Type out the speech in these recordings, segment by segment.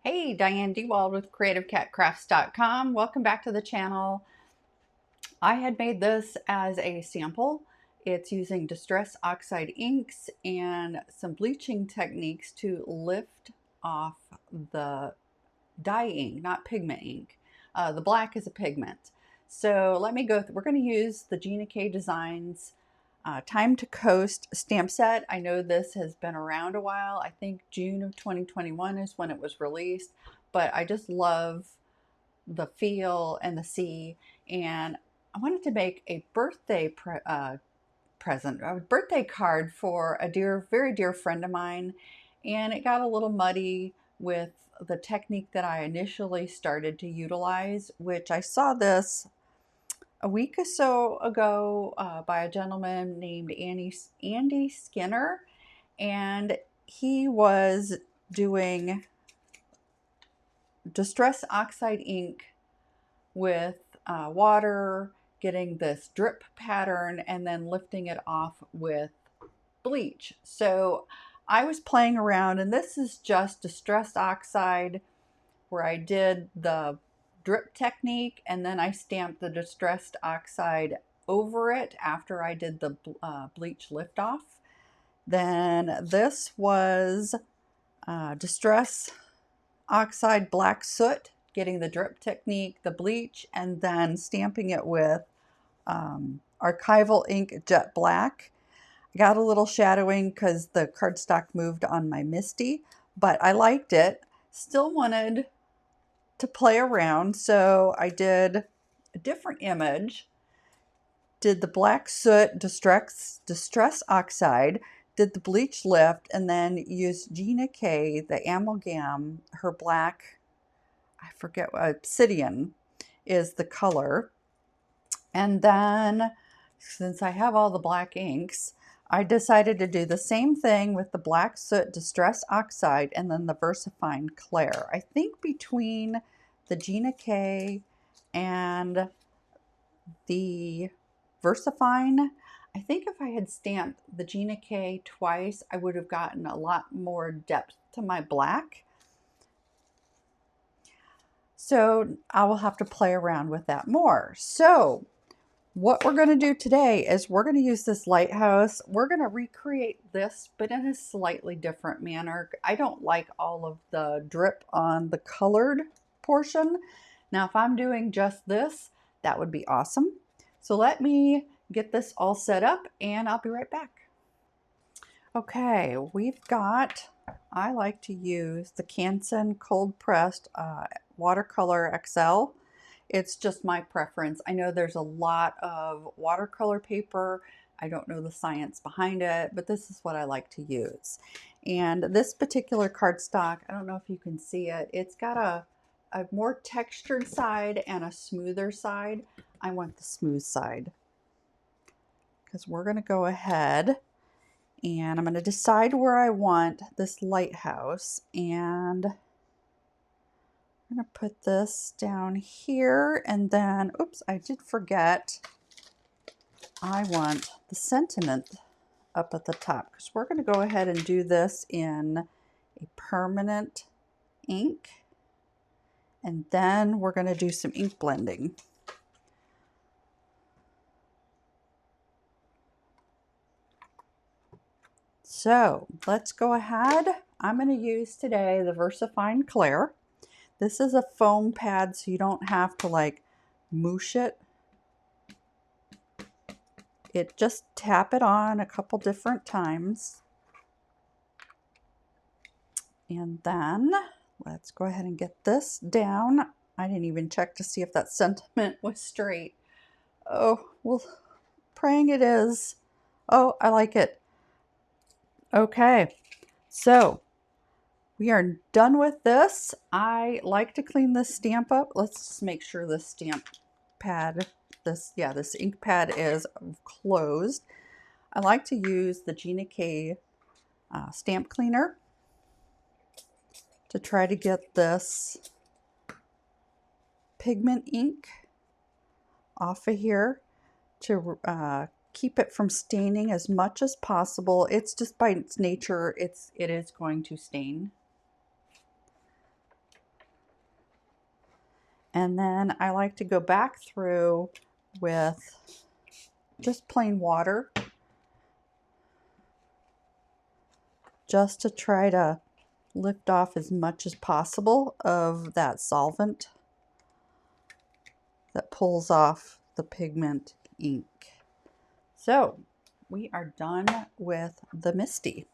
Hey, Diane DeWald with CreativeCatCrafts.com. Welcome back to the channel. I had made this as a sample. It's using Distress Oxide inks and some bleaching techniques to lift off the dye ink, not pigment ink. The black is a pigment. So let me go, we're going to use the Gina K Designs Time to Coast stamp set. I know this has been around a while. I think June of 2021 is when it was released, but I just love the feel and the sea. And I wanted to make a birthday present, a birthday card for a very dear friend of mine. And it got a little muddy with the technique that I initially started to utilize, which I saw this a week or so ago by a gentleman named Andy Skinner, and he was doing Distress Oxide ink with water, getting this drip pattern, and then lifting it off with bleach. So I was playing around, and this is just Distress Oxide where I did the drip technique and then I stamped the Distressed Oxide over it after I did the bleach lift off. Then this was Distress Oxide Black Soot, getting the drip technique, the bleach, and then stamping it with Archival Ink Jet Black. I got a little shadowing because the cardstock moved on my Misti, but I liked it. Still wanted to play around, so I did a different image, did the Black Soot Distress Oxide, did the bleach lift, and then used Gina K, the amalgam, her black, I forget what, obsidian is the color. And then, since I have all the black inks, I decided to do the same thing with the Black Soot Distress Oxide and then the VersaFine Clair. I think between the Gina K and the VersaFine, I think if I had stamped the Gina K twice, I would have gotten a lot more depth to my black. So I will have to play around with that more. So what we're going to do today is we're going to use this lighthouse. We're going to recreate this, but in a slightly different manner. I don't like all of the drip on the colored portion. Now, if I'm doing just this, that would be awesome. So let me get this all set up and I'll be right back. Okay, we've got, I like to use the Canson cold pressed Watercolor XL. It's just my preference. I know there's a lot of watercolor paper. I don't know the science behind it, but this is what I like to use. And this particular cardstock, I don't know if you can see it, it's got a more textured side and a smoother side. I want the smooth side because we're going to go ahead and I'm going to decide where I want this lighthouse, and I'm going to put this down here, and then, oops, I did forget, I want the sentiment up at the top because we're going to go ahead and do this in a permanent ink, and then we're going to do some ink blending. So let's go ahead. I'm going to use today the VersaFine Clair. This is a foam pad, so you don't have to like moosh it. Just tap it on a couple different times. And then let's go ahead and get this down. I didn't even check to see if that sentiment was straight. Oh, well, praying it is. Oh, I like it. Okay, so we are done with this. I like to clean this stamp up. Let's just make sure this stamp pad, this ink pad is closed. I like to use the Gina K stamp cleaner to try to get this pigment ink off of here to keep it from staining as much as possible. It's just by its nature, it is going to stain. And then I like to go back through with just plain water, just to try to lift off as much as possible of that solvent that pulls off the pigment ink. So we are done with the Misti.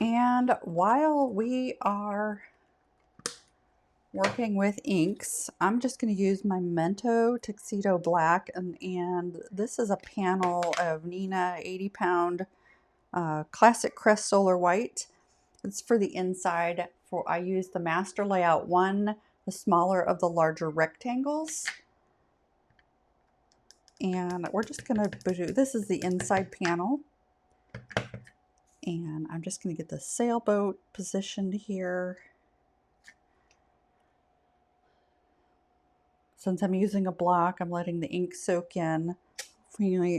And while we are working with inks, I'm just going to use my Memento Tuxedo Black, and this is a panel of Neenah 80-pound classic Crest Solar White. It's for the inside. I use the Master Layout 1, the smaller of the larger rectangles. And we're just going to do, this is the inside panel. And I'm just going to get the sailboat positioned here. Since I'm using a block, I'm letting the ink soak in.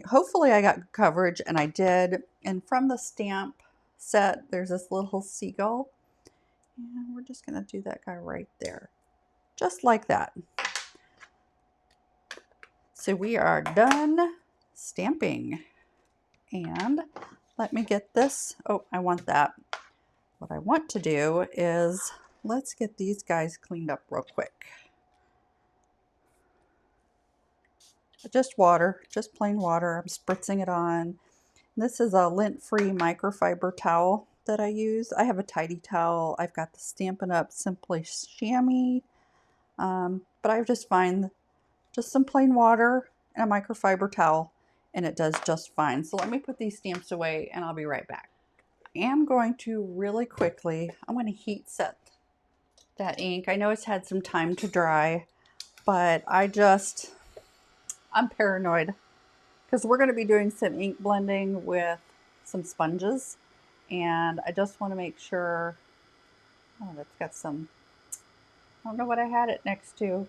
Hopefully I got coverage, and I did. And from the stamp set, there's this little seagull. And we're just going to do that guy right there. Just like that. So we are done stamping. And let me get this. Oh, I want that. What I want to do is, let's get these guys cleaned up real quick. Just water, just plain water. I'm spritzing it on. This is a lint-free microfiber towel that I use. I have a tidy towel. I've got the Stampin' Up! Simply Chamois. But I just find just some plain water and a microfiber towel, and it does just fine. So let me put these stamps away, and I'll be right back. I am going to really quickly, I'm going to heat set that ink. I know it's had some time to dry, but I'm paranoid because we're going to be doing some ink blending with some sponges, and I just want to make sure. Oh, that's got some, I don't know what I had it next to,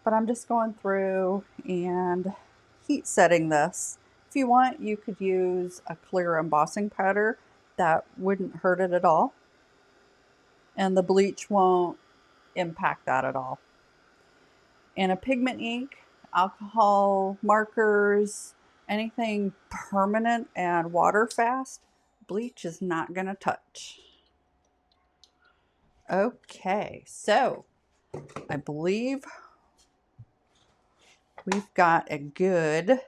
but I'm just going through and heat setting this. If you want, you could use a clear embossing powder. That wouldn't hurt it at all, and the bleach won't impact that at all. And a pigment ink, alcohol markers, anything permanent and water fast, bleach is not going to touch. Okay, so I believe we've got a good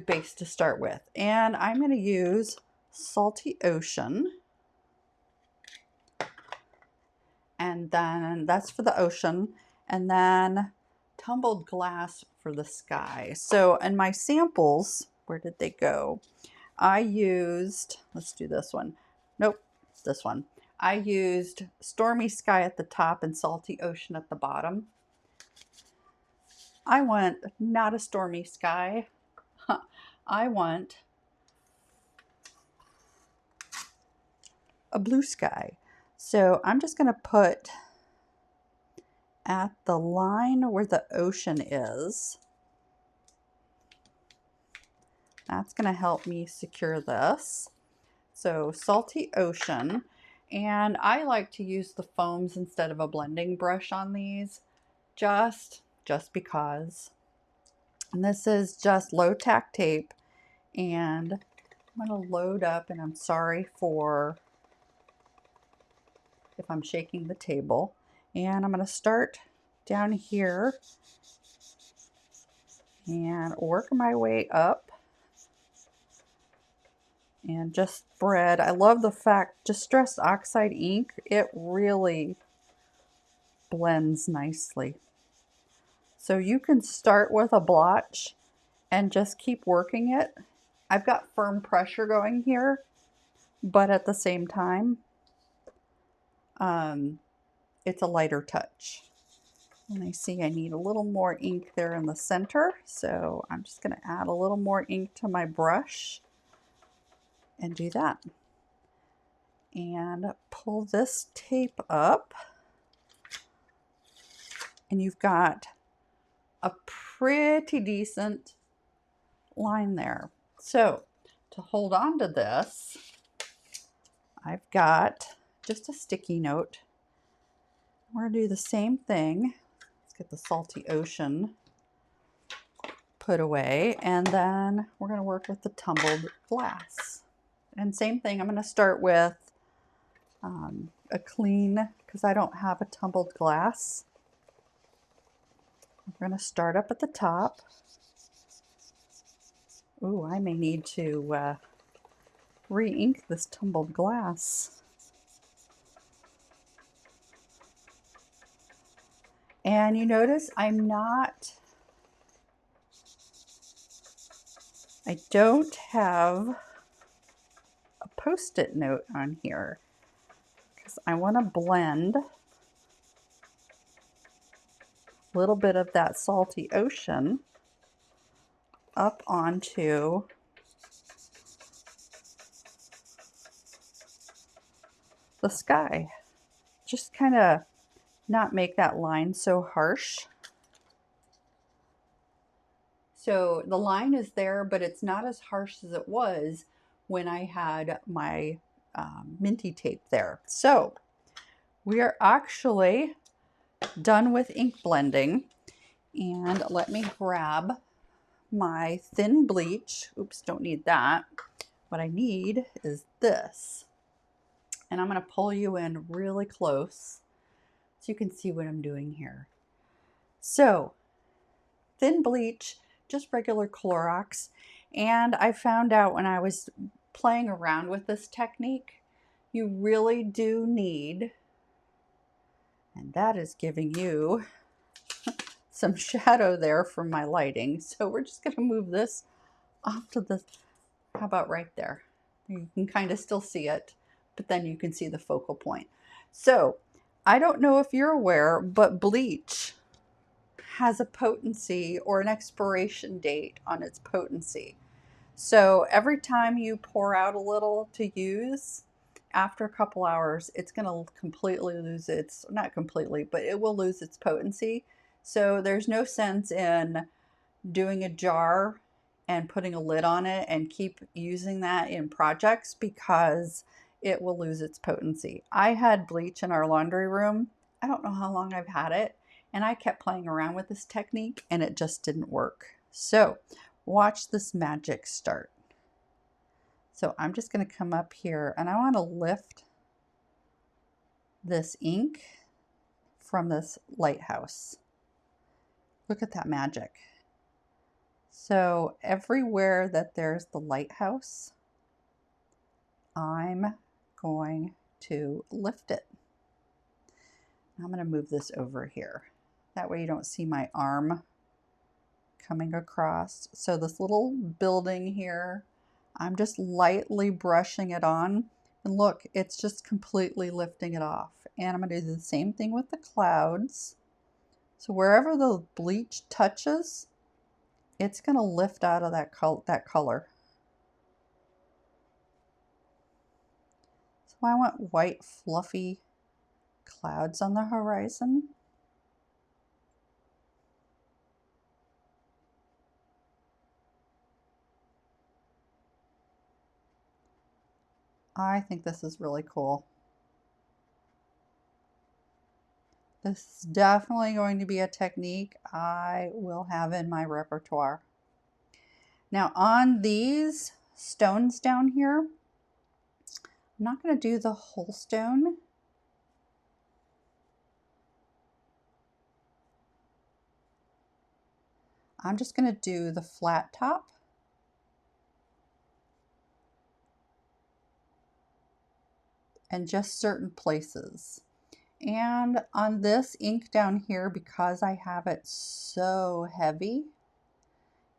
base to start with. And I'm going to use Salty Ocean. And then that's for the ocean. And then Tumbled Glass for the sky. So in my samples, where did they go? I used, let's do this one. Nope, this one. I used Stormy Sky at the top and Salty Ocean at the bottom. I want not a stormy sky. I want a blue sky. So I'm just going to put at the line where the ocean is. That's going to help me secure this. So Salty Ocean. And I like to use the foams instead of a blending brush on these, just because. And this is just low tack tape. And I'm going to load up, and I'm sorry for if I'm shaking the table. And I'm going to start down here and work my way up and just spread. I love the fact Distress Oxide ink, it really blends nicely. So you can start with a blotch and just keep working it. I've got firm pressure going here, but at the same time, it's a lighter touch. And I see I need a little more ink there in the center, so I'm just going to add a little more ink to my brush and do that. And pull this tape up, and you've got a pretty decent line there. So to hold on to this, I've got just a sticky note. We're going to do the same thing. Let's get the salty ocean put away, and then we're going to work with the tumbled glass. And same thing, I'm going to start with a clean, because I don't have a tumbled glass. We're going to start up at the top. Ooh, I may need to re-ink this tumbled glass. And you notice I don't have a post-it note on here because I want to blend a little bit of that salty ocean up onto the sky. Just kind of not make that line so harsh. So the line is there, but it's not as harsh as it was when I had my minty tape there. So we are actually done with ink blending, and let me grab my thin bleach. Oops, don't need that. What I need is this. And I'm going to pull you in really close so you can see what I'm doing here. So thin bleach, just regular Clorox. And I found out when I was playing around with this technique, you really do need, and that is giving you some shadow there from my lighting. So we're just going to move this off to the, how about right there? You can kind of still see it, but then you can see the focal point. So I don't know if you're aware, but bleach has a potency or an expiration date on its potency. So every time you pour out a little to use, after a couple hours, it's going to completely lose its, not completely, but it will lose its potency. So there's no sense in doing a jar and putting a lid on it and keep using that in projects because it will lose its potency. I had bleach in our laundry room. I don't know how long I've had it, and I kept playing around with this technique and it just didn't work. So watch this magic start. So I'm just going to come up here and I want to lift this ink from this lighthouse. Look at that magic. So everywhere that there's the lighthouse, I'm going to lift it. I'm going to move this over here. That way you don't see my arm coming across. So this little building here, I'm just lightly brushing it on. And look, it's just completely lifting it off. And I'm going to do the same thing with the clouds. So wherever the bleach touches, it's going to lift out of that color. So I want white, fluffy clouds on the horizon. I think this is really cool. This is definitely going to be a technique I will have in my repertoire. Now on these stones down here, I'm not going to do the whole stone. I'm just going to do the flat top. And just certain places. And on this ink down here, because I have it so heavy,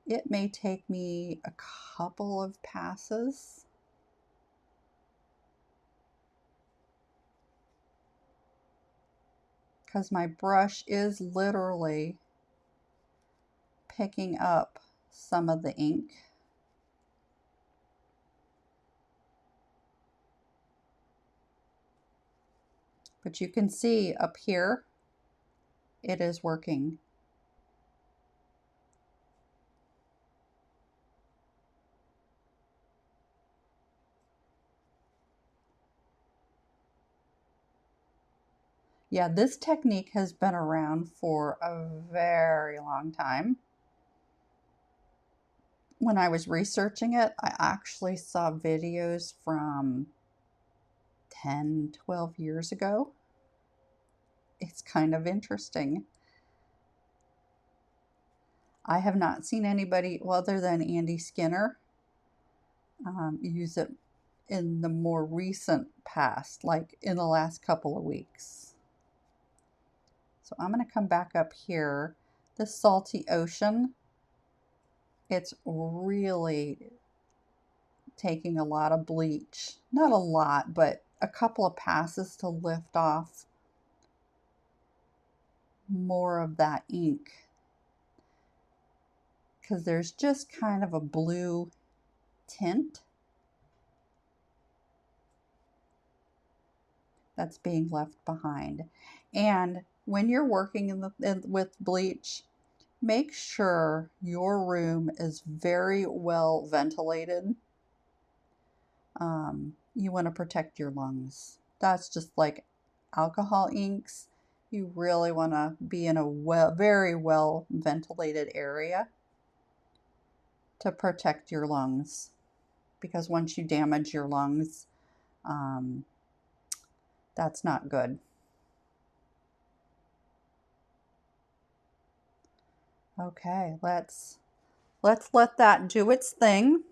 it may take me a couple of passes. Because my brush is literally picking up some of the ink. But you can see up here, it is working. Yeah, this technique has been around for a very long time. When I was researching it, I actually saw videos from 10, 12 years ago. It's kind of interesting. I have not seen anybody other than Andy Skinner use it in the more recent past, like in the last couple of weeks. So I'm going to come back up here. This Salty Ocean, it's really taking a lot of bleach. Not a lot, but a couple of passes to lift off more of that ink. Because there's just kind of a blue tint that's being left behind. And when you're working with bleach, make sure your room is very well ventilated. You want to protect your lungs. That's just like alcohol inks. You really want to be in a very well ventilated area to protect your lungs, because once you damage your lungs, that's not good. Okay, let's let that do its thing.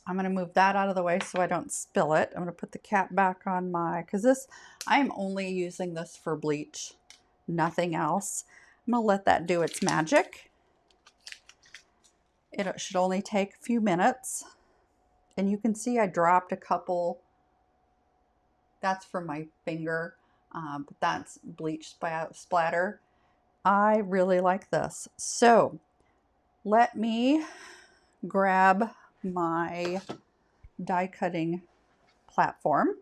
I'm going to move that out of the way so I don't spill it. I'm going to put the cap back on because this, I'm only using this for bleach, nothing else. I'm going to let that do its magic. It should only take a few minutes. And you can see I dropped a couple. That's for my finger, but that's bleach splatter. I really like this. So let me grab my die cutting platform,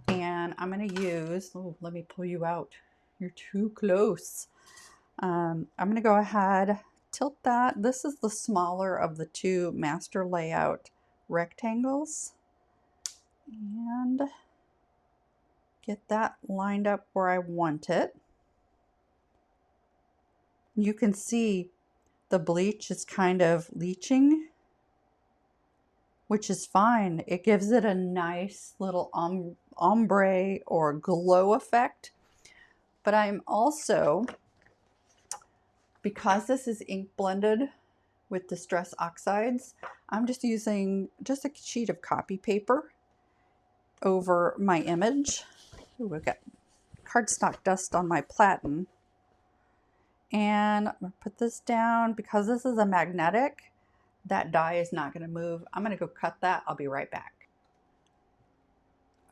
and I'm going to use, oh, let me pull you out. You're too close. I'm going to go ahead, tilt that. This is the smaller of the two master layout rectangles, and get that lined up where I want it. You can see the bleach is kind of leaching, which is fine. It gives it a nice little ombre or glow effect. But I'm also, because this is ink blended with Distress Oxides, I'm just using just a sheet of copy paper over my image. Ooh, I've got cardstock dust on my platen. And I'm going to put this down. Because this is a magnetic, that die is not going to move. I'm going to go cut that. I'll be right back.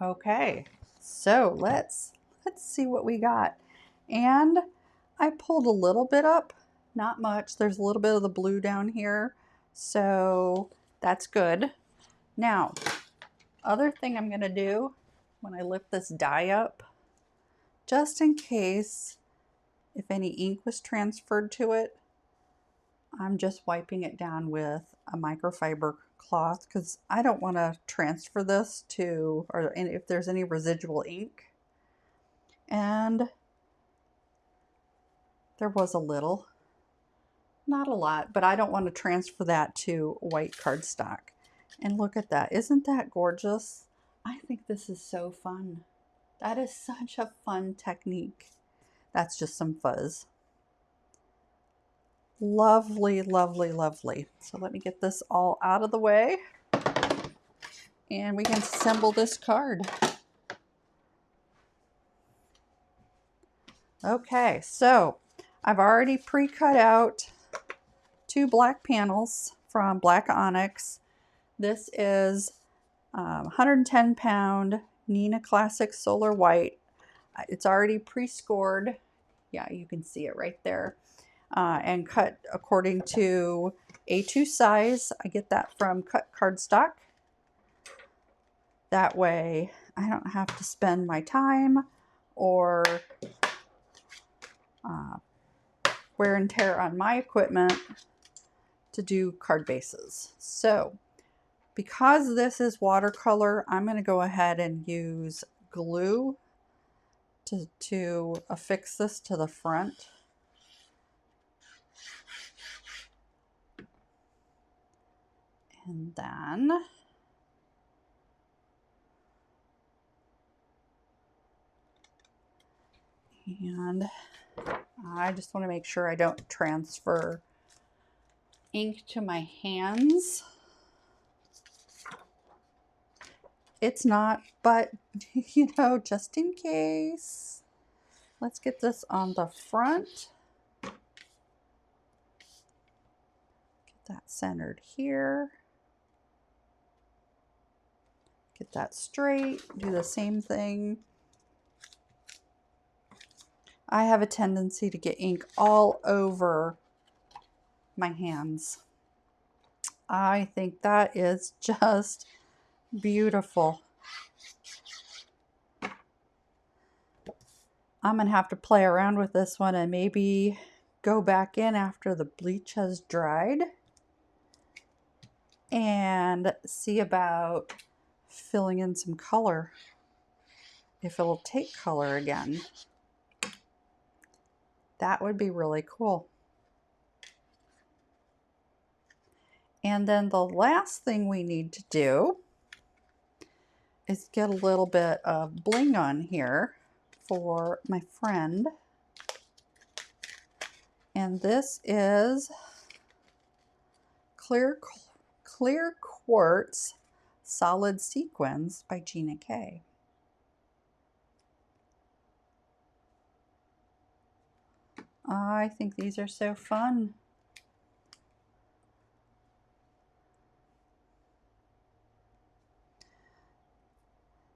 Okay, so let's see what we got. And I pulled a little bit up, not much. There's a little bit of the blue down here, so that's good. Now, other thing I'm going to do when I lift this die up, just in case if any ink was transferred to it, I'm just wiping it down with a microfiber cloth, because I don't want to transfer this to, or if there's any residual ink. And there was a little, not a lot, but I don't want to transfer that to white cardstock. And look at that. Isn't that gorgeous? I think this is so fun. That is such a fun technique. That's just some fuzz. Lovely, lovely, lovely. So let me get this all out of the way, and we can assemble this card. Okay, so I've already pre-cut out 2 black panels from Black Onyx. This is 110 pound Neenah Classic Solar White. It's already pre-scored. Yeah, you can see it right there. And cut according to A2 size. I get that from Cut Cardstock. That way I don't have to spend my time or wear and tear on my equipment to do card bases. So because this is watercolor, I'm going to go ahead and use glue to affix this to the front. And then I just want to make sure I don't transfer ink to my hands. It's not, but you know, just in case. Let's get this on the front. Get that centered here. Get that straight. Do the same thing. I have a tendency to get ink all over my hands. I think that is just beautiful. I'm gonna have to play around with this one and maybe go back in after the bleach has dried and see about filling in some color, if it'll take color again. That would be really cool. And then the last thing we need to do is get a little bit of bling on here for my friend. And this is Clear Quartz Solid Sequins by Gina K. I think these are so fun.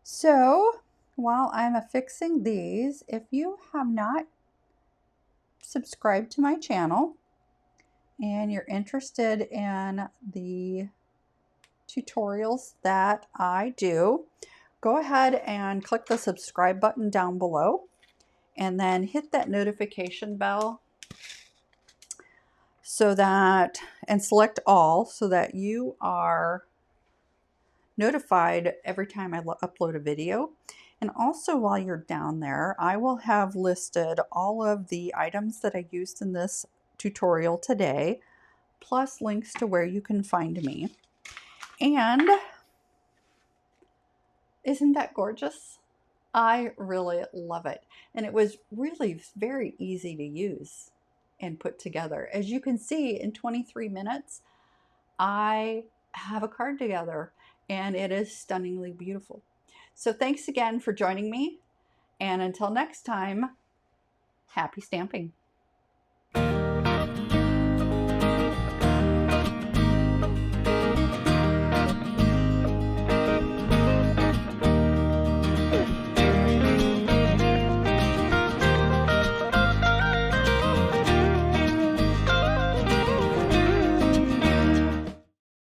So while I'm affixing these, if you have not subscribed to my channel and you're interested in the tutorials that I do, go ahead and click the subscribe button down below and then hit that notification bell so that, and select all, so that you are notified every time I upload a video. And also while you're down there, I will have listed all of the items that I used in this tutorial today, plus links to where you can find me. And isn't that gorgeous? I really love it. And it was really very easy to use and put together. As you can see, in 23 minutes, I have a card together and it is stunningly beautiful. So thanks again for joining me. And until next time, happy stamping.